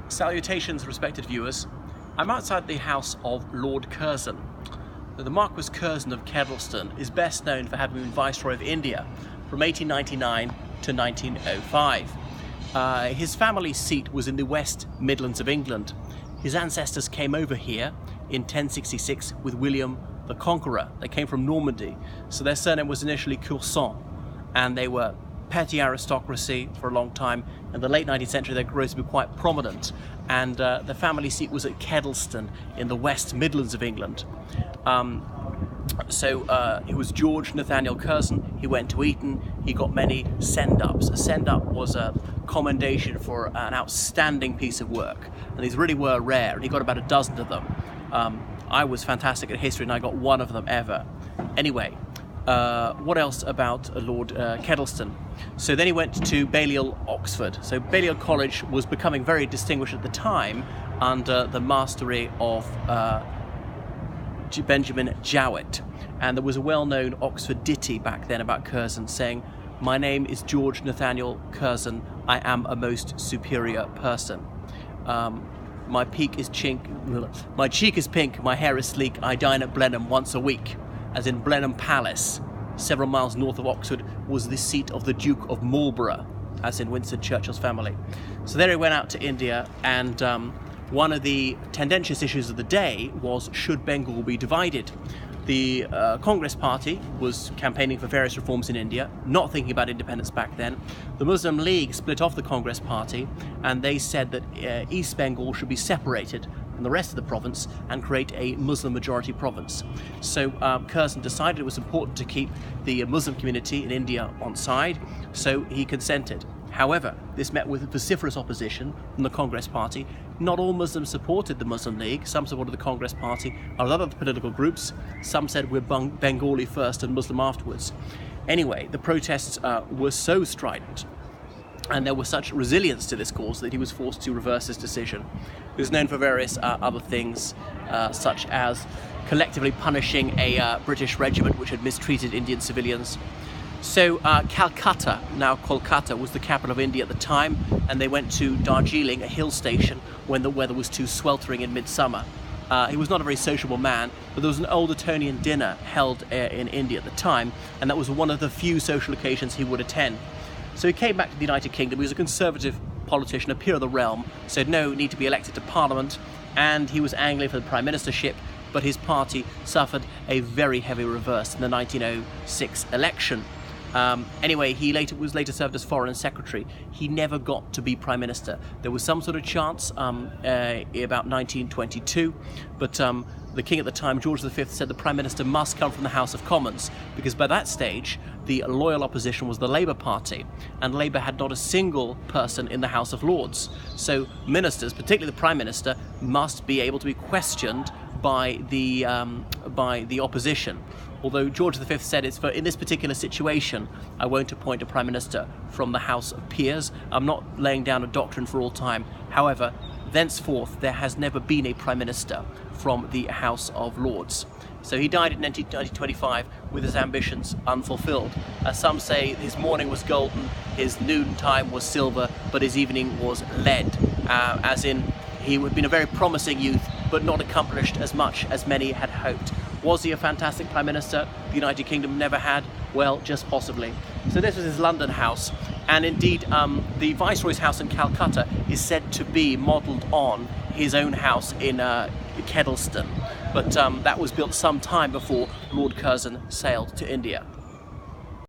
Salutations, respected viewers. I'm outside the house of Lord Curzon. The Marquess Curzon of Kedleston is best known for having been Viceroy of India from 1899 to 1905. His family seat was in the West Midlands of England. His ancestors came over here in 1066 with William the Conqueror. They came from Normandy, so their surname was initially Curzon, and they were petty aristocracy for a long time. In the late 19th century, they grew to be quite prominent, and the family seat was at Kedleston in the West Midlands of England. It was George Nathaniel Curzon. He went to Eton. He got many send-ups. A send-up was a commendation for an outstanding piece of work, and these really were rare, and he got about a dozen of them. I was fantastic at history, and I got one of them ever. Anyway, what else about Lord Kedleston? So then he went to Balliol, Oxford. So Balliol College was becoming very distinguished at the time under the mastery of Benjamin Jowett. And there was a well-known Oxford ditty back then about Curzon saying, "My name is George Nathaniel Curzon, I am a most superior person. My cheek is pink, my hair is sleek, I dine at Blenheim once a week." As in Blenheim Palace, several miles north of Oxford, was the seat of the Duke of Marlborough, as in Winston Churchill's family. So there he went out to India, and one of the tendentious issues of the day was, should Bengal be divided? The Congress Party was campaigning for various reforms in India, not thinking about independence back then. The Muslim League split off the Congress Party, and they said that East Bengal should be separated from the rest of the province and create a Muslim majority province. So Curzon decided it was important to keep the Muslim community in India on side, so he consented. However, this met with vociferous opposition from the Congress Party. Not all Muslims supported the Muslim League. Some supported the Congress Party, other political groups. Some said we're Bengali first and Muslim afterwards. Anyway, the protests were so strident, and there was such resilience to this cause that he was forced to reverse his decision. He was known for various other things, such as collectively punishing a British regiment which had mistreated Indian civilians. So Calcutta, now Kolkata, was the capital of India at the time, and they went to Darjeeling, a hill station, when the weather was too sweltering in midsummer. He was not a very sociable man, but there was an old Etonian dinner held in India at the time, and that was one of the few social occasions he would attend. So he came back to the United Kingdom. He was a conservative politician, a peer of the realm, so had no need to be elected to Parliament, and he was angling for the Prime Ministership, but his party suffered a very heavy reverse in the 1906 election. Anyway, he was later served as Foreign Secretary. He never got to be Prime Minister. There was some sort of chance about 1922, but the King at the time, George V, said the Prime Minister must come from the House of Commons, because by that stage the loyal opposition was the Labour Party, and Labour had not a single person in the House of Lords. So ministers, particularly the Prime Minister, must be able to be questioned by the opposition. Although George V said, in this particular situation, I won't appoint a Prime Minister from the House of Peers. I'm not laying down a doctrine for all time. However, thenceforth, there has never been a Prime Minister from the House of Lords. So he died in 1925 with his ambitions unfulfilled. As some say, his morning was golden, his noontime was silver, but his evening was lead. As in, he had been a very promising youth, but not accomplished as much as many had hoped. Was he a fantastic Prime Minister the United Kingdom never had? Well, just possibly. So this was his London house, and indeed the Viceroy's house in Calcutta is said to be modelled on his own house in Kedleston, but that was built some time before Lord Curzon sailed to India.